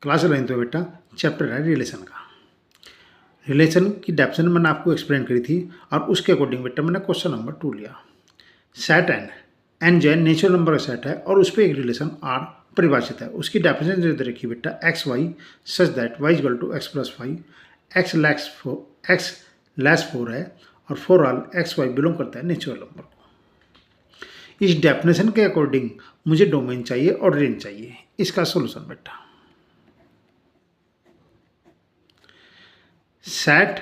Class 11th में बेटा chapter है रिलेशन का। रिलेशन की डेफिनेशन मैंने आपको एक्सप्लेन करी थी और उसके अकॉर्डिंग बेटा मैंने क्वेश्चन नंबर 2 लिया। सेट एन जो है नेचुरल नंबर का सेट है और उस पर एक रिलेशन आर परिभाषित है। उसकी डेफिनेशन जो दे रखी बेटा X Y such that Y equal to X plus 5 X less 4 है और for all X Y belong करता है नेचुरल नंबर को। इस डेफिनेशन के अकॉर्डिंग मुझे डोमेन चाहिए और रेंज चाहिए। इसका सोल्यूशन बेटा सेट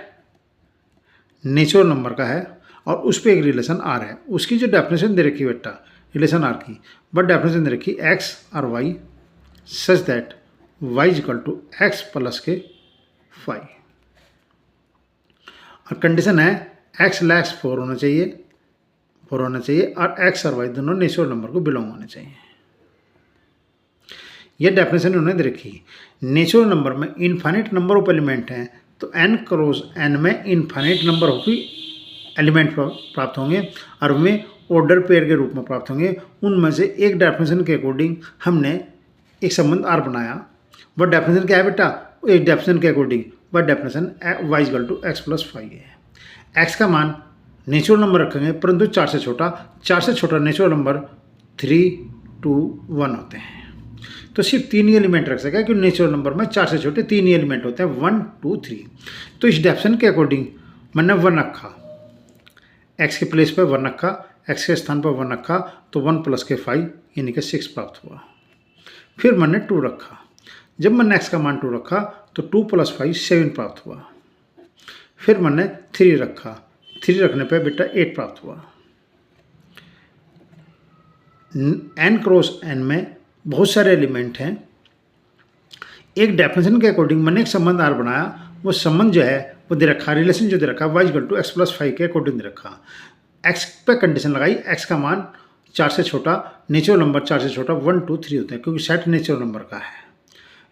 नेचुरल नंबर का है और उस पर एक रिलेशन आर है। उसकी जो डेफिनेशन दे रखी बेटा रिलेशन आर की, बट डेफिनेशन दे रखी एक्स और Y such that Y is equal to X plus के 5 और कंडीशन है एक्स लेस 4 होना चाहिए और एक्स और वाई दोनों नेचुरल नंबर को बिलोंग होने चाहिए। यह डेफिनेशन उन्होंने दे रखी। नेचुरल नंबर में इनफाइनाइट नंबर ऑफ एलिमेंट हैं तो n क्रॉस n में इनफाइनाइट नंबर ऑफ एलिमेंट प्राप्त होंगे और वे ऑर्डर पेयर के रूप में प्राप्त होंगे। उनमें से एक डेफिनेशन के अकॉर्डिंग हमने एक संबंध R बनाया। वह डेफिनेशन क्या है बेटा? एक डेफिनेशन के अकॉर्डिंग वह definition y equal to X plus 5 है। x का मान नेचुरल नंबर रखेंगे परंतु 4 से छोटा नेचुरल नंबर 3, 2, 1 होते हैं। तो सिर्फ 3 ही एलिमेंट रख सके क्योंकि नेचुरल नंबर में 4 से छोटे 3 ही एलिमेंट होते हैं 1, 2, 3। तो इस डेफिनेशन के अकॉर्डिंग मैंने 1 रखा, x के प्लेस पर 1 रखा, x के स्थान पर 1 रखा तो 1 प्लस के 5 यानी कि 6 प्राप्त हुआ। फिर मैंने 2 रखा, जब मैंने x का मान 2 रखा तो 2 प्लस 5 7 प्राप्त हुआ। फिर मैंने 3 रखा, 3 रखने पर बेटा 8 प्राप्त हुआ। n क्रॉस n में बहुत सारे एलिमेंट हैं। एक डेफिनेशन के अकॉर्डिंग मैंने एक संबंध R बनाया। वो संबंध जो है वो दे रखा, रिलेशन जो दे रखा y equal to X plus 5 के अकॉर्डिंग दे रखा। x पे कंडीशन लगाई, x का मान 4 से छोटा, नेचुरल नंबर 4 से छोटा 1, 2, 3 होते हैं क्योंकि सेट नेचुरल नंबर का है।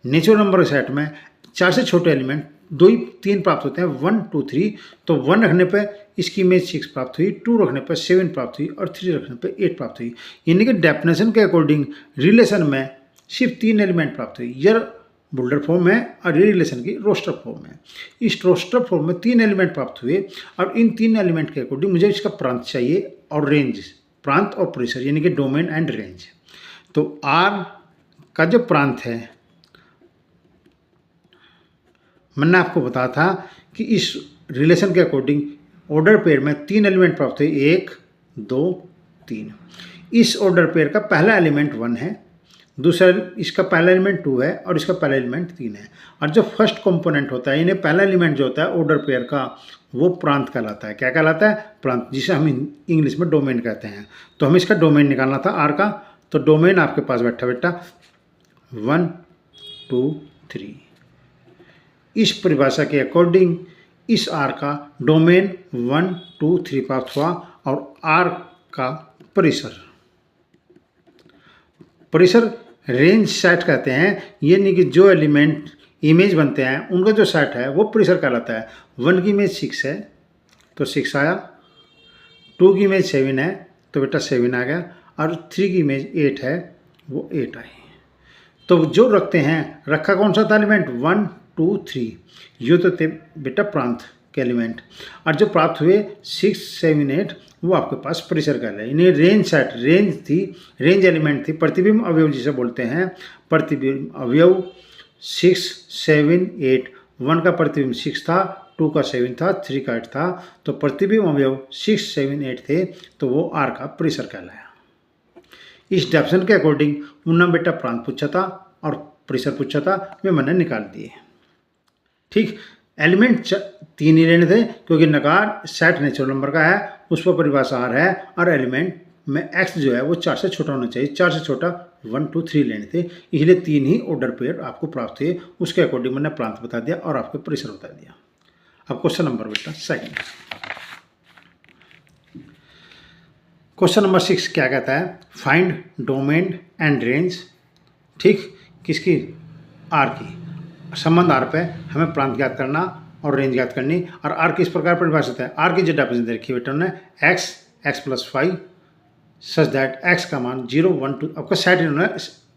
नेचुरल नंबर के सेट में 4 से छोटे एलिमेंट 2 ही 3 प्राप्त होते हैं 1, 2, 3। तो 1 रखने पर इसकी इमेज 6 प्राप्त हुई, 2 रखने पर 7 प्राप्त हुई और 3 रखने पर 8 प्राप्त हुई। यानी कि डेफिनेशन के अकॉर्डिंग रिलेशन में सिर्फ 3 एलिमेंट प्राप्त हुई। यह बुल्डर फॉर्म है और ये रिलेशन की रोस्टर फॉर्म है। इस रोस्टर फॉर्म में 3 एलिमेंट प्राप्त हुए और इन 3 एलिमेंट के अकॉर्डिंग मुझे इसका प्रांत चाहिए और रेंज, प्रांत और परिसर यानी कि डोमेन एंड रेंज। तो R का जो प्रांत है मैंने आपको बताया था कि इस रिलेशन के अकॉर्डिंग ऑर्डर पेयर में 3 एलिमेंट प्राप्त हुए, 1, 2, 3। इस ऑर्डर पेयर का पहला एलिमेंट 1 है, दूसरा इसका पहला एलिमेंट 2 है और इसका पहला एलिमेंट 3 है। और जो फर्स्ट कंपोनेंट होता है यानी पहला एलिमेंट जो होता है ऑर्डर पेयर का वो प्रांत कहलाता है। क्या कहलाता है? प्रांत, जिसे हम इंग्लिश में डोमेन कहते हैं। तो हमें इसका डोमेन निकालना था R का। तो डोमेन आपके पास बैठा बेटा 1, 2, 3। इस परिभाषा के अकॉर्डिंग इस R का डोमेन 1, 2, 3 प्राप्त हुआ और R का परिसर रेंज सेट कहते हैं। यानी कि जो एलिमेंट इमेज बनते हैं उनका जो सेट है वो परिसर कहलाता है। 1 की इमेज 6 है तो 6 आया, 2 की इमेज 7 है तो बेटा 7 आ गया और 3 की इमेज 8 है वो 8 आई। तो जो रखते हैं, रखा कौन सा था एलिमेंट? 1, 2, 3। ये तो थे बेटा प्रांत के एलिमेंट। और जो प्राप्त हुए 6, 7, 8 वो आपके पास परिसर का है। इन्हें रेंज सेट, रेंज एलिमेंट थी, प्रतिबिंब अवयव जिसे बोलते हैं। प्रतिबिंब अवयव 6, 7, 8। 1 का प्रतिबिंब 6 था, 2 का 7 था, 3 का 8 था। तो प्रतिबिंब अवयव 6, 7, 8 थे तो वो R का परिसर कहलाया। इस डेफिनेशन के अकॉर्डिंग उन्होंने बेटा प्रांत पूछा था और परिसर पूछा था, वे मैंने निकाल दिए। ठीक, एलिमेंट 3 ही लेने थे क्योंकि नकार सेट नेचुरल नंबर का है, उस पर परिभाषा R है और एलिमेंट में x जो है वो 4 से छोटा होना चाहिए। 4 से छोटा 1, 2, 3 लेने थे, इसलिए 3 ही ऑर्डर पेयर आपको प्राप्त हुए। उसके अकॉर्डिंग मैंने प्रांत बता दिया और आपको परिसर बता दिया। अब क्वेश्चन नंबर बेटा सेकंड, क्वेश्चन नंबर 6 क्या कहता है? Find domain and range. ठीक, किसकी? R की। संबंध R पे हमें प्रांत ज्ञात करना और रेंज ज्ञात करनी। और R किस प्रकार परिभाषित है? R की जो डेफिनेशन दे रखी है बेटा ने x plus 5 such that x का मान 0, 1, 2। आपका सेट इन्होंने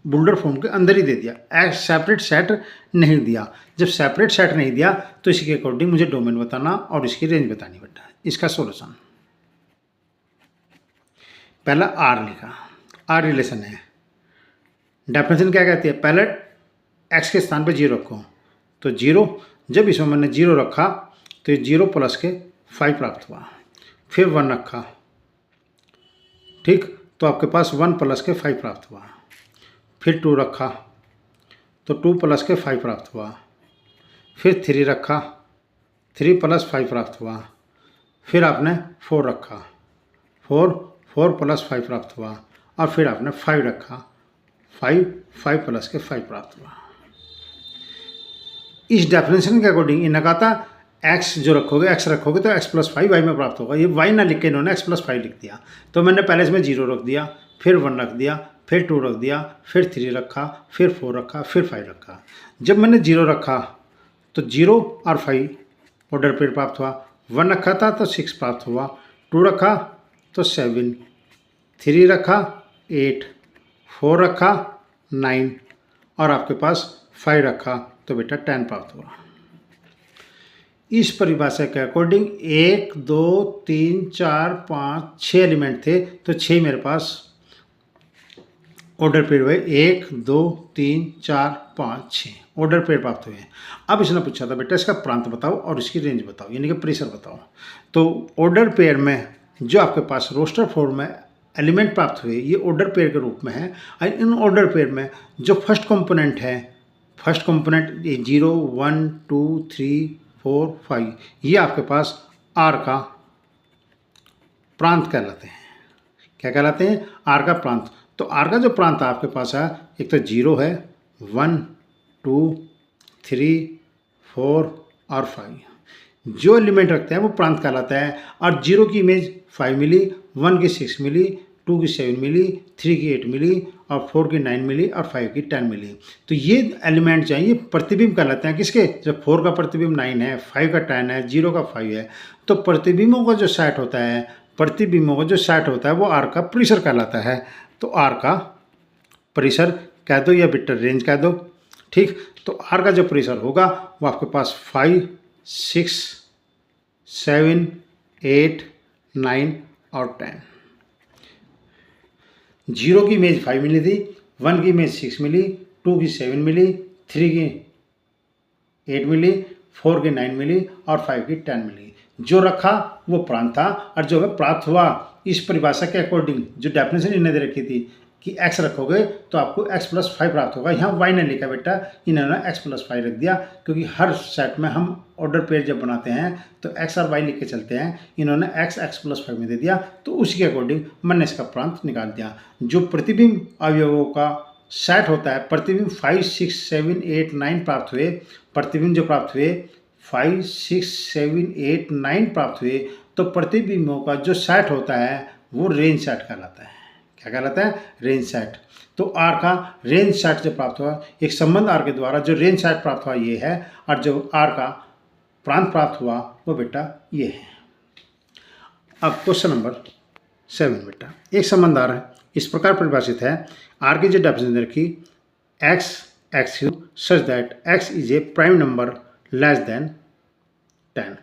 बुल्डर फॉर्म के अंदर ही दे दिया, सेपरेट सेट नहीं दिया। जब सेपरेट सेट नहीं दिया तो इसी के अकॉर्डिंग मुझे डोमेन बताना और इसकी रेंज बतानी बेटा। इसका सॉल्यूशन, पहला आर लिखा, आर रिलेशन है। डेफिनेशन क्या कहती है, पहले एक्स के स्थान पे 0 रखो, तो 0, जब इसमें मैंने 0 रखा तो ये 0 प्लस के 5 प्राप्त हुआ। फिर 1 रखा, ठीक, तो आपके पास 1 प्लस के 5 प्राप्त हुआ। फिर 2 रखा तो 2 प्लस के 5 प्राप्त हुआ। फिर 3 रखा, 3 प्लस 5 प्राप्त हुआ। फिर आपने 4 रखा, 4 प्लस 5 प्राप्त हुआ। और फिर आपने 5 रखा, 5 प्लस के 5 प्राप्त हुआ। इस डेफिनेशन के अकॉर्डिंग इन्हें कहा था एक्स जो रखोगे, एक्स रखोगे तो एक्स प्लस 5 वाई में प्राप्त होगा। ये वाई ना लिख के इन्होंने एक्स प्लस 5 लिख दिया, तो मैंने पहले इसमें 0 रख दिया, फिर 1 रख दिया, फिर 2 रख दिया, फिर 3 रखा, फिर 4 रखा, फिर 5 रखा। जब मैंने 0 रखा तो 0 और 5 ऑर्डर पेयर प्राप्त हुआ। 1 रखा था तो 6 प्राप्त हुआ, 2 रखा तो 7, 3 रखा 8, 4 रखा 9 और आपके पास 5 रखा तो बेटा 10 प्राप्त हुआ। इस परिभाषा के अकॉर्डिंग 1 2 3 4 5 6 एलिमेंट थे, तो 6 मेरे पास ऑर्डर पेयर हुए। 1 2 3 4 5 6 ऑर्डर पेयर प्राप्त हुए। अब इसने पूछा था बेटा इसका प्रांत बताओ और इसकी रेंज बताओ, यानी कि प्रेशर बताओ। तो ऑर्डर पेयर में जो आपके पास रोस्टर फॉर्म में एलिमेंट प्राप्त हुए ये ऑर्डर पेयर के रूप में है। और इन ऑर्डर पेयर में जो फर्स्ट कंपोनेंट है, फर्स्ट कंपोनेंट 0 1 2 3 4 5, ये आपके पास आर का प्रांत कहलाते हैं। क्या कहलाते हैं? आर का प्रांत। तो आर का जो प्रांत आपके पास है, एक तो 0 है, 1 2 3 4 और 5 जो एलिमेंट रखते हैं वो प्रांत कहलाता है। और 0 की इमेज 5 मिली, 1 की 6 मिली, 2 की 7 मिली, 3 की 8 मिली और 4 की 9 मिली और 5 की 10 मिली। तो ये एलिमेंट जो है ये प्रतिबिंब कहलाते हैं। किसके? जब 4 का प्रतिबिंब 9 है, 5 का 10 है, 0 का 5 है, तो प्रतिबिंबों का जो सेट होता है, प्रतिबिंबों का जो सेट होता है वो आर का परिसर कहलाता है। तो आर का परिसर कह दो या बिटर रेंज कह दो, ठीक। तो आर का जो परिसर होगा वो आपके पास 5 6 7 8 9 और 10। 0 की इमेज 5 मिली थी, 1 की इमेज 6 मिली, 2 की 7 मिली, 3 की 8 मिली, 4 की 9 मिली और 5 की 10 मिली। जो रखा वो प्रांत था और जो हमें प्राप्त हुआ इस परिभाषा के अकॉर्डिंग जो डेफिनेशन इन्हें दे रखी थी कि x रखोगे तो आपको x प्लस 5 प्राप्त होगा। यहाँ y ने लिखा बेटा, इन्होंने x प्लस 5 रख दिया क्योंकि हर सेट में हम ऑर्डर पेयर जब बनाते हैं तो x और y लिख के चलते हैं। इन्होंने x प्लस 5 में दे दिया, तो उसी के अकॉर्डिंग मैंने इसका प्रांत निकाल दिया। जो प्रतिबिंब अवयवों का सेट होता है, प्रतिबिंब 5 6 7 8 9 प्राप्त हुए, प्रतिबिंब जो प्राप्त हुए 5 6 7 8 9 प्राप्त हुए, तो प्रतिबिंबों का जो सेट होता है वो रेंज सेट कहलाता है। क्या कहलाता है? Range set. तो आर का रेंज सेट जो प्राप्त हुआ, एक संबंध आर के द्वारा जो रेंज सेट प्राप्त हुआ ये है, और जो आर का प्रांत प्राप्त हुआ वो बेटा ये है। अब क्वेश्चन नंबर 7 बेटा, एक संबंध आर है, इस प्रकार परिभाषित है। आर की जो डेफिनेशन रखी, x Q such that x is a prime number less than 10।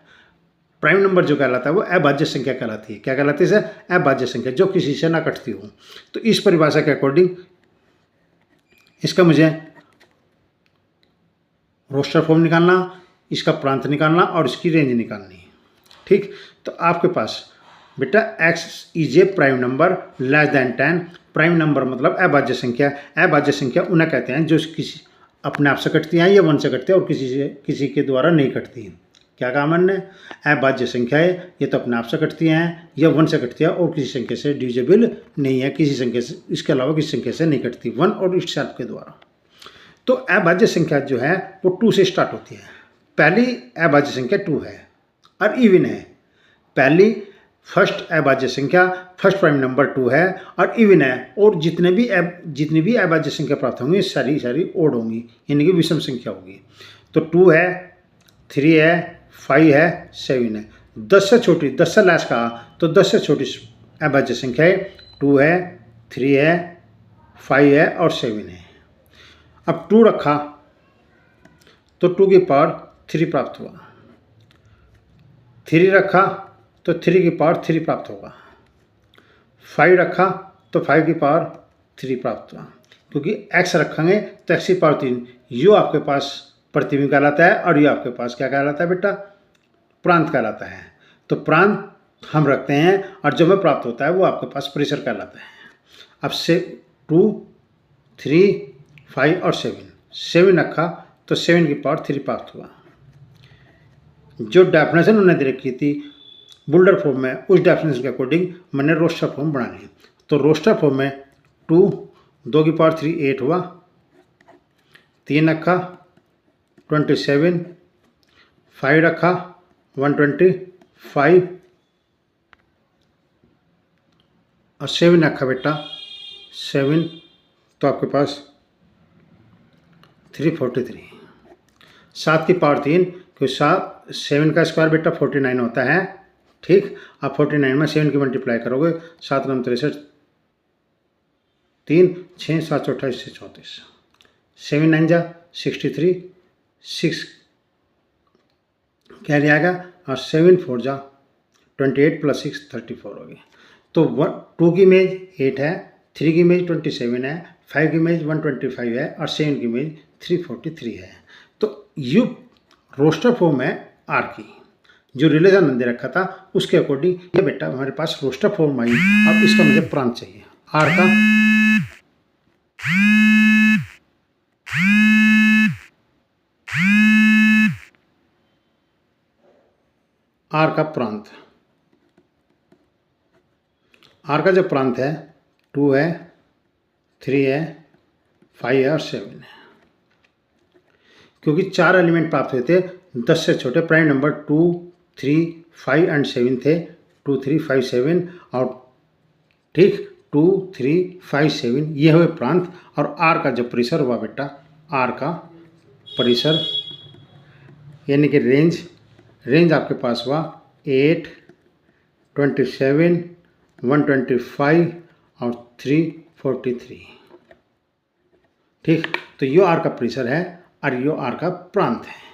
Prime number जो कहलाता है वो अभाज्य संख्या कहलाती है। क्या कहलाती है सर? अभाज्य संख्या जो किसी से ना कटती हो। तो इस परिभाषा के अकॉर्डिंग इसका मुझे रोस्टर फॉर्म निकालना, इसका प्रांत निकालना और इसकी रेंज निकालनी है, ठीक। तो आपके पास बेटा x is a prime number less than 10। Prime number मतलब अभाज्य संख्या। अभाज्य संख्या उन्हें कहते हैं जो किसी अपने आप से कटती हैं या 1 से कटती है और किसी के द्वारा नहीं कटती हैं। क्या कहा मैंने? अभाज्य संख्या है, ये तो अपने आप से कटती हैं या 1 से कटती है और किसी संख्या से डिविजिबल नहीं है, किसी संख्या से, इसके अलावा किसी संख्या से नहीं कटती, 1 और इस सेल्फ के द्वारा। तो अभाज्य संख्या जो है वो 2 से स्टार्ट होती है। पहली अभाज्य संख्या 2 है और इवन है। पहली फर्स्ट अभाज्य संख्या, फर्स्ट प्राइम नंबर 2 है और इवन है, और जितनी भी अभाज्य संख्या प्राप्त होंगी सारी ओड होंगी, यानी कि विषम संख्या होगी। तो 2 है, 3 है, 5 है, 7 है। 10 से छोटी, 10 से लेस कहा तो 10 से छोटी अभाज्य संख्या है 2 है, 3 है, 5 है और 7 है। अब 2 रखा तो 2 की पावर 3 प्राप्त हुआ, 3 रखा तो 3 की पावर 3 प्राप्त होगा, 5 रखा तो 5 की पावर 3 प्राप्त हुआ। क्योंकि x रखेंगे तो x की पावर 3, यो आपके पास प्रतिबिंब कहलाता है और ये आपके पास क्या कहलाता है बेटा, प्रांत कहलाता है। तो प्रांत हम रखते हैं और जो हमें प्राप्त होता है वो आपके पास प्रेशर कहलाता है। अब से 2, 3, 5 और 7 रखा तो 7 की पावर 3 प्राप्त हुआ। जो डेफिनेशन उन्होंने दे रखी थी बुल्डर फॉर्म में, उस डेफिनेशन के अकॉर्डिंग मैंने रोस्टर फॉर्म बनानी है। तो रोस्टर फॉर्म में 2 की पावर 3 8 हुआ, 3 रखा 27, 5 रखा 125 और 7 रखा बेटा 7, तो आपके पास 343। 7 की पावर 3, क्योंकि 7 का स्क्वायर बेटा 49 होता है। ठीक, आप 49 में 7 की मल्टीप्लाई करोगे, 7 9 63, 3 6 7 28 34, 7 9 जा 63, 6 क्या आएगा और 7 4 जा 28 + 6 34 हो गई। तो 2 की इमेज 8 है, 3 की इमेज 27 है, 5 की इमेज 125 है और 7 की इमेज 343 है। तो यू रोस्टर फॉर्म है आर की, जो रिलेशन हमने दे रखा था उसके अकॉर्डिंग ये बेटा हमारे पास रोस्टर फॉर्म आई। अब इसका मुझे प्रांत चाहिए आर का। आर का प्रांत, आर का जो प्रांत है 2 है, 3 है, 5 है और 7 है। क्योंकि 4 एलिमेंट प्राप्त हुए थे, 10 से छोटे प्राइम नंबर 2, 3, 5 एंड 7 थे, 2, 3, 5, 7 और ठीक 2, 3, 5, 7 ये हुए प्रांत। और आर का जो परिसर हुआ बेटा, आर का परिसर यानी कि रेंज आपके पास हुआ 8, 27, 125 और 343। ठीक, तो यो आर का परिसर है और यो आर का प्रांत है।